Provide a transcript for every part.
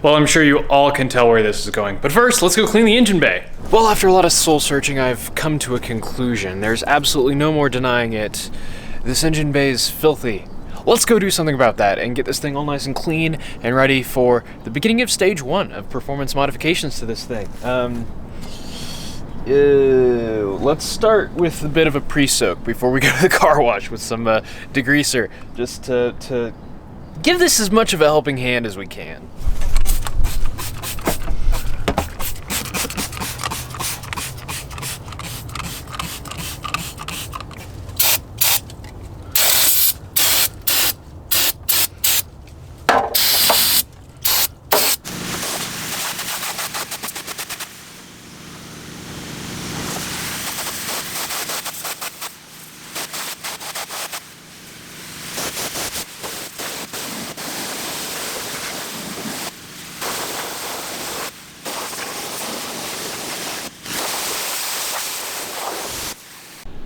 Well, I'm sure you all can tell where this is going, but first, let's go clean the engine bay. Well, after a lot of soul searching, I've come to a conclusion. There's absolutely no more denying it. This engine bay is filthy. Let's go do something about that and get this thing all nice and clean and ready for the beginning of stage 1 of performance modifications to this thing. Let's start with a bit of a pre-soak before we go to the car wash with some degreaser, just to give this as much of a helping hand as we can.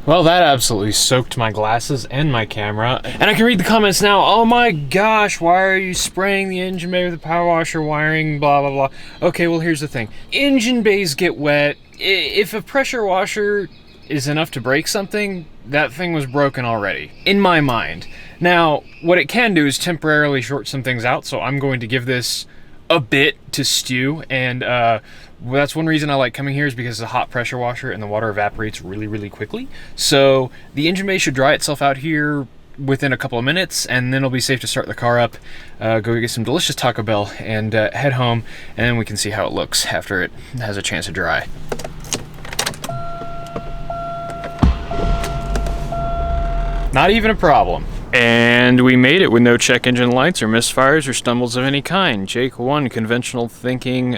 Well, that absolutely soaked my glasses and my camera. And I can read the comments now. Oh my gosh, why are you spraying the engine bay with a power washer wiring, blah, blah, blah. Okay, well, here's the thing. Engine bays get wet. If a pressure washer is enough to break something, that thing was broken already, in my mind. Now, what it can do is temporarily short some things out, so I'm going to give this a bit to stew, and that's one reason I like coming here, is because it's a hot pressure washer and the water evaporates really, really quickly. So the engine bay should dry itself out here within a couple of minutes, and then it'll be safe to start the car up, go get some delicious Taco Bell, and head home, and then we can see how it looks after it has a chance to dry. Not even a problem. And we made it with no check engine lights or misfires or stumbles of any kind. Jake 1, conventional thinking,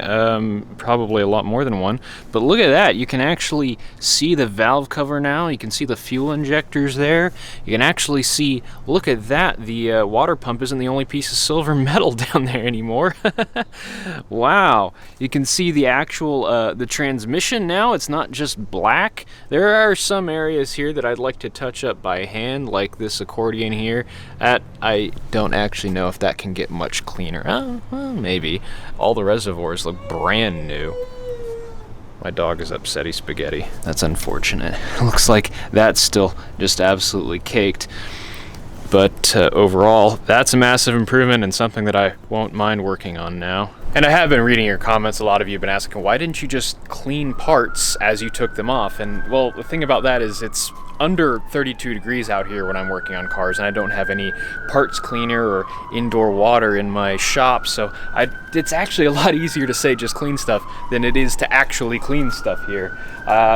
probably a lot more than 1. But look at that, you can actually see the valve cover now. You can see the fuel injectors there. You can actually see, look at that, the water pump isn't the only piece of silver metal down there anymore. Wow. You can see the actual, the transmission now. It's not just black. There are some areas here that I'd like to touch up by hand, like this accordion here. That I don't actually know if that can get much cleaner. Well, maybe. All the reservoirs look brand new. My dog is upsetty spaghetti. That's unfortunate. Looks like that's still just absolutely caked. But overall, that's a massive improvement and something that I won't mind working on now. And I have been reading your comments. A lot of you have been asking, why didn't you just clean parts as you took them off? And well, the thing about that is it's under 32 degrees out here when I'm working on cars, and I don't have any parts cleaner or indoor water in my shop, so it's actually a lot easier to say just clean stuff than it is to actually clean stuff here.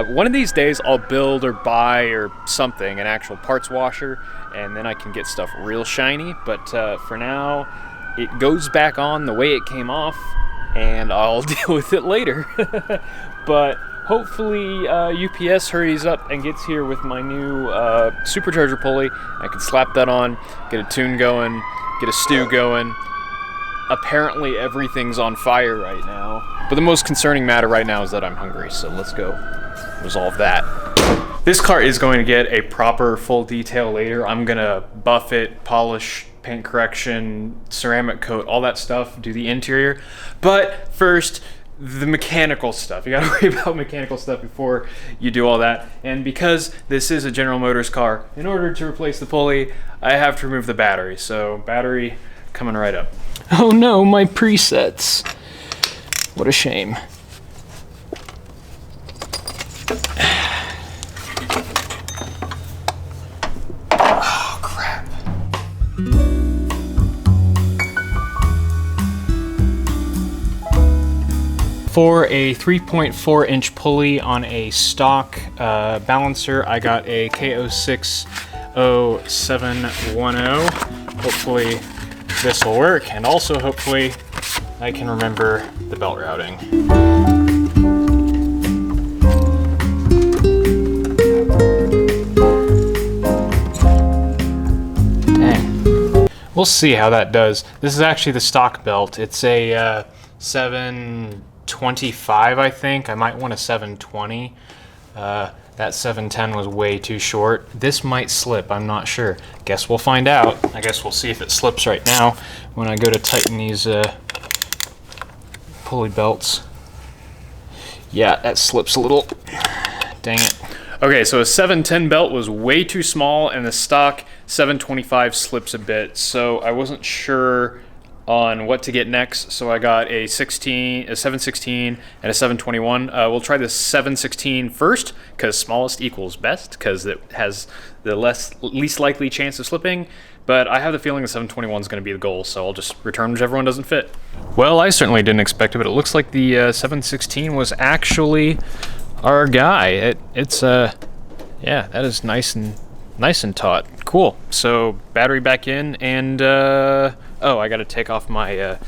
One of these days I'll build or buy or something, an actual parts washer, and then I can get stuff real shiny, but for now it goes back on the way it came off, and I'll deal with it later. But hopefully UPS hurries up and gets here with my new Supercharger pulley. I can slap that on, get a tune going, get a stew going. Apparently everything's on fire right now. But the most concerning matter right now is that I'm hungry, so let's go resolve that. This car is going to get a proper full detail later. I'm gonna buff it, polish, paint correction, ceramic coat, all that stuff, do the interior. But first, the mechanical stuff. You gotta worry about mechanical stuff before you do all that. And because this is a General Motors car, in order to replace the pulley, I have to remove the battery. So battery coming right up. Oh no, my presets. What a shame. Oh crap. For a 3.4 inch pulley on a stock balancer, I got a K060710. Hopefully this will work, and also hopefully I can remember the belt routing. Dang. We'll see how that does. This is actually the stock belt. It's a 725, I think. I might want a 720. That 710 was way too short. This might slip, I'm not sure. Guess we'll find out. I guess we'll see if it slips right now when I go to tighten these pulley belts. Yeah, that slips a little. Dang it. Okay, so a 710 belt was way too small, and the stock 725 slips a bit, so I wasn't sure on what to get next, so I got a 716 and a 721. We'll try the 716 first, because smallest equals best, because it has the least likely chance of slipping, but I have the feeling the 721 is going to be the goal, so I'll just return whichever one doesn't fit. Well, I certainly didn't expect it, but it looks like the 716 was actually our guy. Yeah, that is nice and taut. Cool. So battery back in, and oh, I got to take off my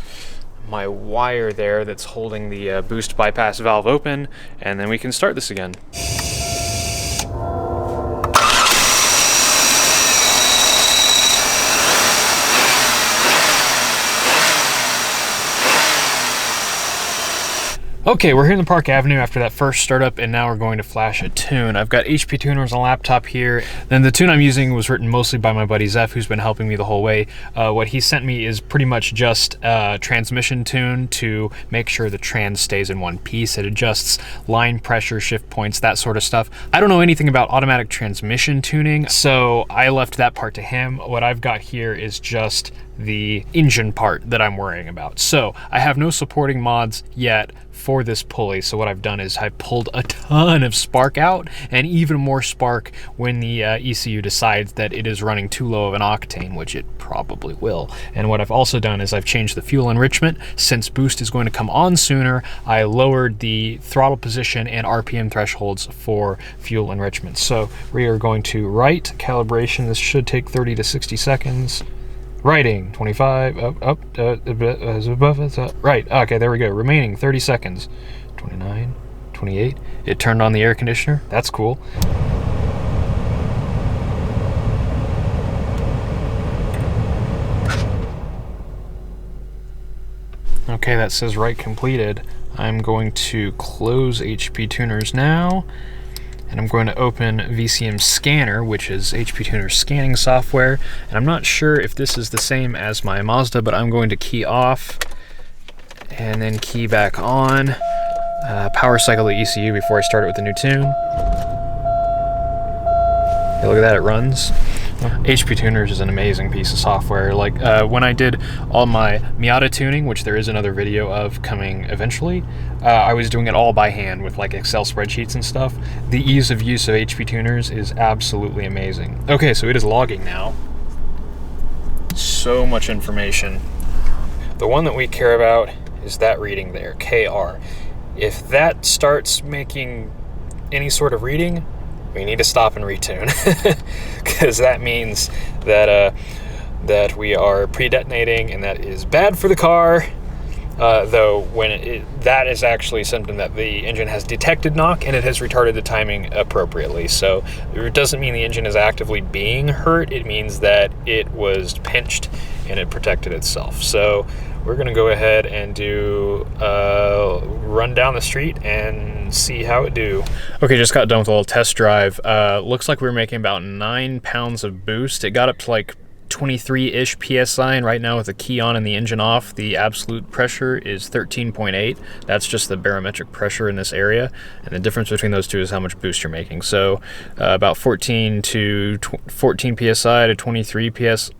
my wire there that's holding the boost bypass valve open, and then we can start this again. Okay, we're here in the Park Avenue after that first startup, and now we're going to flash a tune. I've got HP tuners on a laptop here. Then the tune I'm using was written mostly by my buddy Zeph, who's been helping me the whole way. What he sent me is pretty much just a transmission tune to make sure the trans stays in one piece. It adjusts line pressure, shift points, that sort of stuff. I don't know anything about automatic transmission tuning, so I left that part to him. What I've got here is just the engine part that I'm worrying about. So I have no supporting mods yet for this pulley, so what I've done is I pulled a ton of spark out, and even more spark when the ECU decides that it is running too low of an octane, which it probably will. And what I've also done is I've changed the fuel enrichment. Since boost is going to come on sooner, I lowered the throttle position and RPM thresholds for fuel enrichment. So we are going to write calibration. This should take 30 to 60 seconds. Writing 25 right. Okay, there we go. Remaining 30 seconds. 29, 28. It turned on the air conditioner. That's cool. Okay, that says write completed. I'm going to close HP tuners now, and I'm going to open VCM Scanner, which is HP Tuner's scanning software. And I'm not sure if this is the same as my Mazda, but I'm going to key off and then key back on. Power cycle the ECU before I start it with the new tune. Hey, look at that, it runs. HP Tuners is an amazing piece of software. Like when I did all my Miata tuning, which there is another video of coming eventually, I was doing it all by hand with like Excel spreadsheets and stuff. The ease of use of HP Tuners is absolutely amazing. Okay, so it is logging now. So much information. The one that we care about is that reading there, KR. If that starts making any sort of reading, we need to stop and retune, because that means that that we are pre-detonating, and that is bad for the car. Though when that is actually something that the engine has detected knock, and it has retarded the timing appropriately. So it doesn't mean the engine is actively being hurt. It means that it was pinched and it protected itself. So we're gonna go ahead and do run down the street and see how it do. Okay, just got done with a little test drive. Looks like we were making about 9 pounds of boost. It got up to like 23-ish PSI, and right now with the key on and the engine off, the absolute pressure is 13.8. That's just the barometric pressure in this area, and the difference between those two is how much boost you're making. So about 14 PSI to 23 PSI,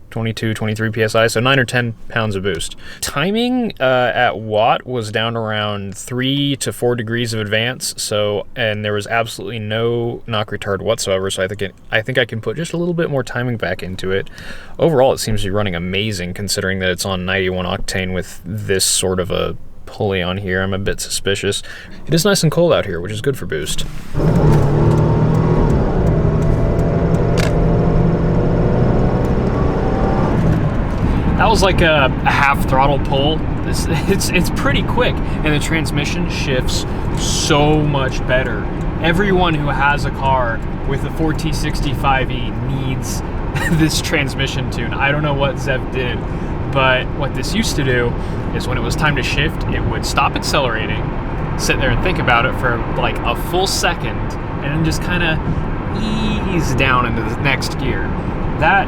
22, 23 PSI, so 9 or 10 pounds of boost. Timing at Watt was down around 3 to 4 degrees of advance, so, and there was absolutely no knock retard whatsoever, so I think I can put just a little bit more timing back into it. Overall, it seems to be running amazing, considering that it's on 91 octane with this sort of a pulley on here. I'm a bit suspicious. It is nice and cold out here, which is good for boost. That was like a half throttle pull. It's pretty quick, and the transmission shifts so much better. Everyone who has a car with a 4T65E needs this transmission tune. I don't know what Zev did, but what this used to do is when it was time to shift, it would stop accelerating, sit there and think about it for like a full second, and then just kind of ease down into the next gear. That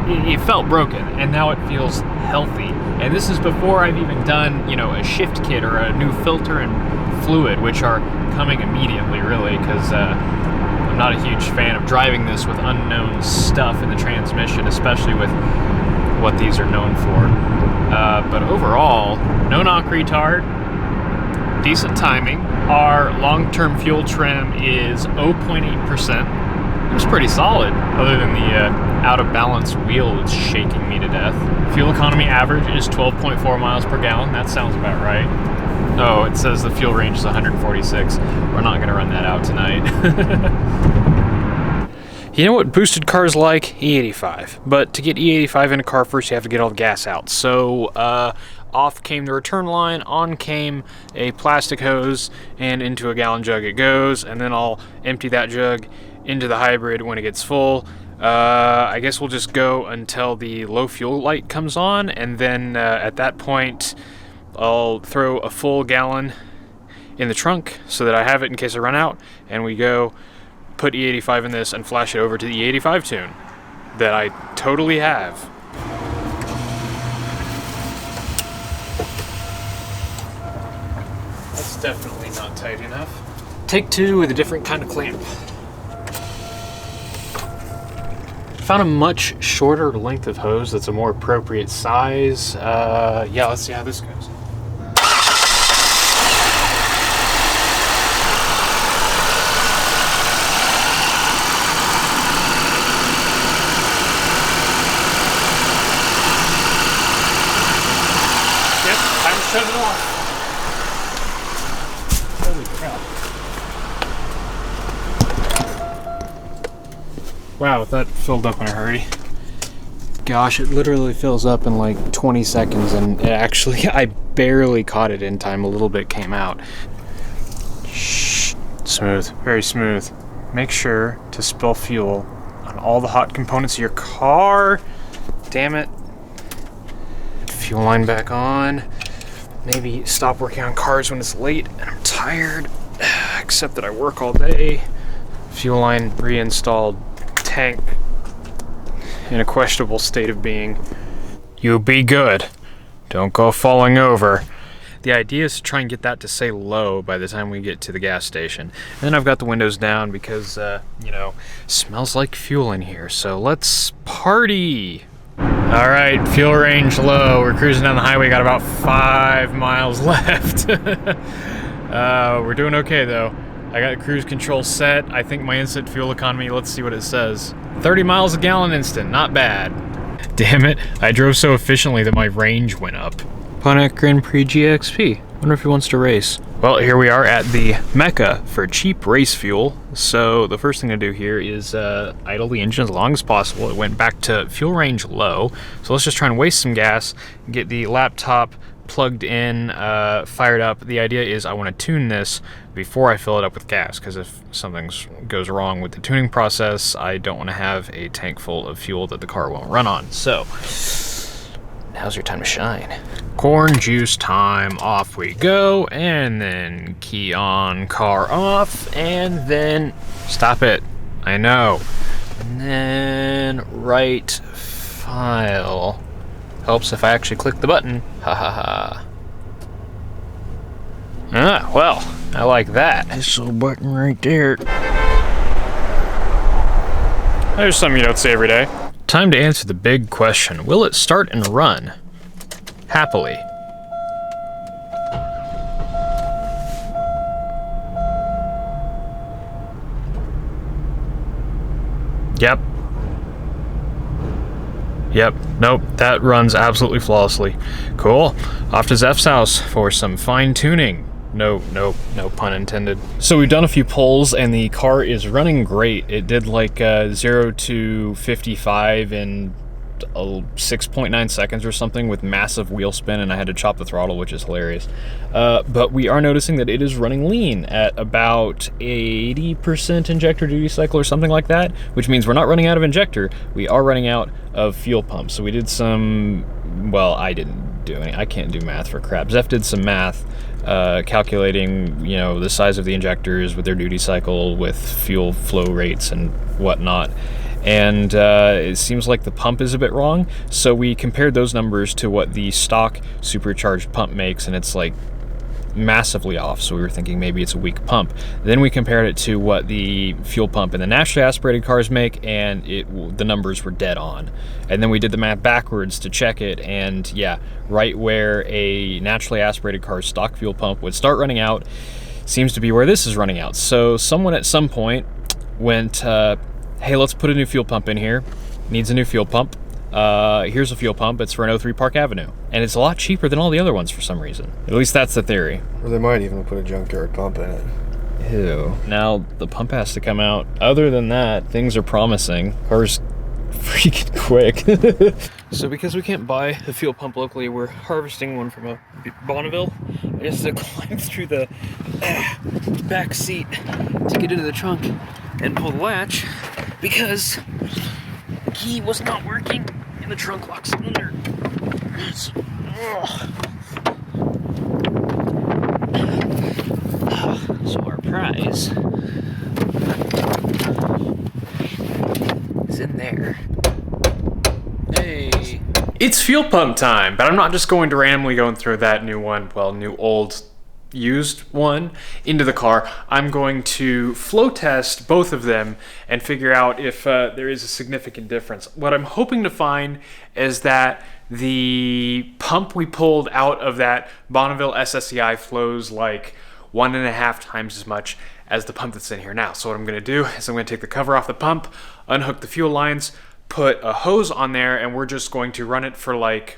it felt broken, and now it feels healthy. And this is before I've even done, you know, a shift kit or a new filter and fluid, which are coming immediately, really, because I'm not a huge fan of driving this with unknown stuff in the transmission, especially with what these are known for. But overall, no knock retard, decent timing. Our long-term fuel trim is 0.8%. It's pretty solid, other than the out of balance wheel that's shaking me to death. Fuel economy average is 12.4 miles per gallon. That sounds about right. Oh, it says the fuel range is 146. We're not going to run that out tonight. You know what boosted cars like? E85. But to get E85 in a car, first you have to get all the gas out. So off came the return line, on came a plastic hose, and into a gallon jug it goes, and then I'll empty that jug into the hybrid when it gets full. I guess we'll just go until the low fuel light comes on, and then at that point I'll throw a full gallon in the trunk so that I have it in case I run out, and we go put E85 in this and flash it over to the E85 tune that I totally have. That's definitely not tight enough. Take two with a different kind of clamp. Found a much shorter length of hose that's a more appropriate size. Yeah, let's see how this goes. Yep, time to shut it off. Holy crap. Wow, that filled up in a hurry. Gosh, it literally fills up in like 20 seconds, and it actually, I barely caught it in time. A little bit came out. Shh. Smooth, very smooth. Make sure to spill fuel on all the hot components of your car. Damn it. Fuel line back on. Maybe stop working on cars when it's late and I'm tired, except that I work all day. Fuel line reinstalled. Tank in a questionable state of being. You be good. Don't go falling over. The idea is to try and get that to say low by the time we get to the gas station. And then I've got the windows down because, you know, smells like fuel in here. So let's party. All right, fuel range low. We're cruising down the highway. Got about 5 miles left. We're doing okay though. I got cruise control set. I think my instant fuel economy, let's see what it says. 30 miles a gallon instant, not bad. Damn it, I drove so efficiently that my range went up. Pontiac Grand Prix GXP. Wonder if he wants to race. Well, here we are at the Mecca for cheap race fuel. So the first thing to do here is idle the engine as long as possible. It went back to fuel range low. So let's just try and waste some gas, get the laptop plugged in, fired up. The idea is I want to tune this before I fill it up with gas, because if something goes wrong with the tuning process, I don't want to have a tank full of fuel that the car won't run on. So now's your time to shine. Corn juice time. Off we go, and then key on, car off, and then stop it. I know. And then right file. Helps if I actually click the button. Ha ha ha. Ah, well, I like that. This little button right there. There's something you don't see every day. Time to answer the big question. Will it start and run? Happily. Yep. Yep, nope, that runs absolutely flawlessly. Cool. Off to Zeph's house for some fine tuning. No pun intended. So we've done a few pulls and the car is running great. It did like 0 to 55 in 6.9 seconds or something with massive wheel spin, and I had to chop the throttle, which is hilarious. But we are noticing that it is running lean at about 80% injector duty cycle or something like that, which means we're not running out of injector, we are running out of fuel pumps. So we did some, well, I didn't do any, I can't do math for crap. Zeph did some math, calculating, you know, the size of the injectors with their duty cycle, with fuel flow rates and whatnot. and it seems like the pump is a bit wrong. So we compared those numbers to what the stock supercharged pump makes, and it's like massively off. So we were thinking maybe it's a weak pump. Then we compared it to what the fuel pump in the naturally aspirated cars make, and the numbers were dead on. And then we did the math backwards to check it, and yeah, right where a naturally aspirated car's stock fuel pump would start running out seems to be where this is running out. So someone at some point went, hey, let's put a new fuel pump in here. Needs a new fuel pump. Here's a fuel pump. It's for an 03 Park Avenue. And it's a lot cheaper than all the other ones for some reason. At least that's the theory. Or they might even put a junkyard pump in it. Ew. Now the pump has to come out. Other than that, things are promising. Car's freaking quick. So because we can't buy a fuel pump locally, we're harvesting one from a Bonneville. I just had to climb through the back seat to get into the trunk and pull the latch because the key was not working in the trunk lock cylinder. So our prize is in there. Hey. It's fuel pump time, but I'm not just going to randomly go and throw that new old used one into the car. I'm going to flow test both of them and figure out if there is a significant difference. What I'm hoping to find is that the pump we pulled out of that Bonneville SSEI flows like 1.5 times as much as the pump that's in here now. So what I'm going to do is I'm going to take the cover off the pump, unhook the fuel lines, put a hose on there, and we're just going to run it for like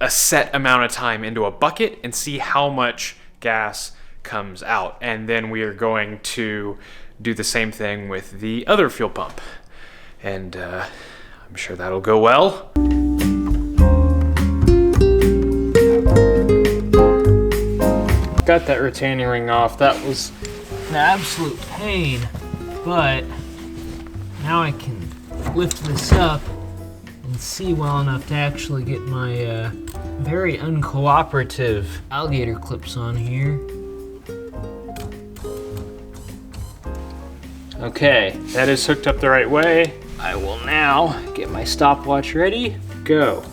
a set amount of time into a bucket and see how much gas comes out. And then we are going to do the same thing with the other fuel pump. And I'm sure that'll go well. Got that retaining ring off. That was an absolute pain, but now I can lift this up and see well enough to actually get my very uncooperative alligator clips on here. Okay, that is hooked up the right way. I will now get my stopwatch ready. Go.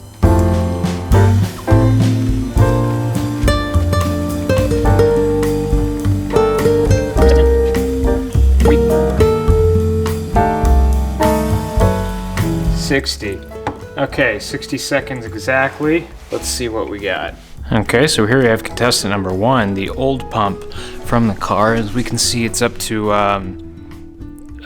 Okay, 60 seconds exactly. Let's see what we got. Okay, so here we have contestant number 1, the old pump from the car. As we can see, it's up to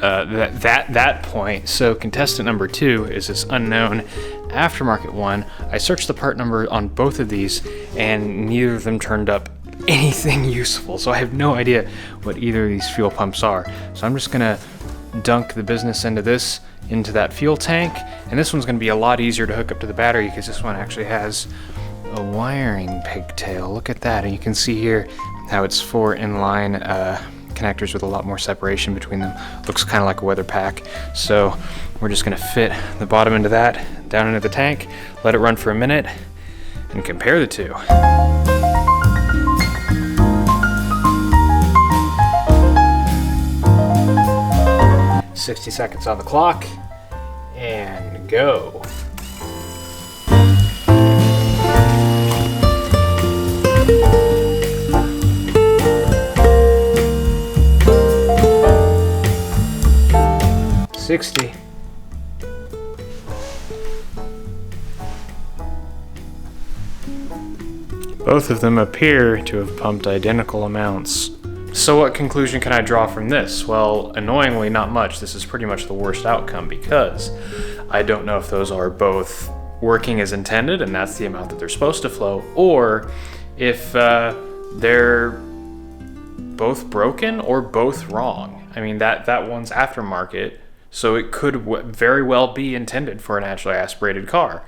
that point. So contestant number 2 is this unknown aftermarket one. I searched the part number on both of these, and neither of them turned up anything useful. So I have no idea what either of these fuel pumps are. So I'm just gonna dunk the business end of this into that fuel tank, and this one's going to be a lot easier to hook up to the battery because this one actually has a wiring pigtail. Look at that, and you can see here how it's 4 inline connectors with a lot more separation between them. Looks kind of like a weather pack. So we're just going to fit the bottom end of that down into the tank, let it run for a minute, and compare the two. 60 seconds on the clock, and go. $60. Both of them appear to have pumped identical amounts. So what conclusion can I draw from this? Well, annoyingly, not much. This is pretty much the worst outcome because I don't know if those are both working as intended and that's the amount that they're supposed to flow, or if they're both broken or both wrong. I mean, that one's aftermarket, so it could very well be intended for a naturally aspirated car.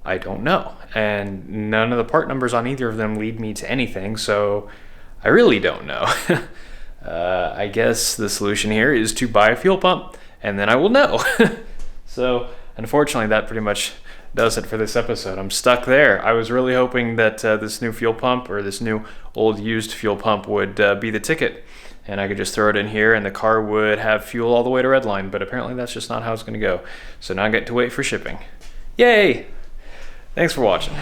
I don't know. And none of the part numbers on either of them lead me to anything, so I really don't know. I guess the solution here is to buy a fuel pump, and then I will know. So, unfortunately, that pretty much does it for this episode. I'm stuck there. I was really hoping that this new fuel pump, or this new old used fuel pump, would be the ticket and I could just throw it in here and the car would have fuel all the way to Redline, but apparently that's just not how it's gonna go. So now I get to wait for shipping. Yay! Thanks for watching.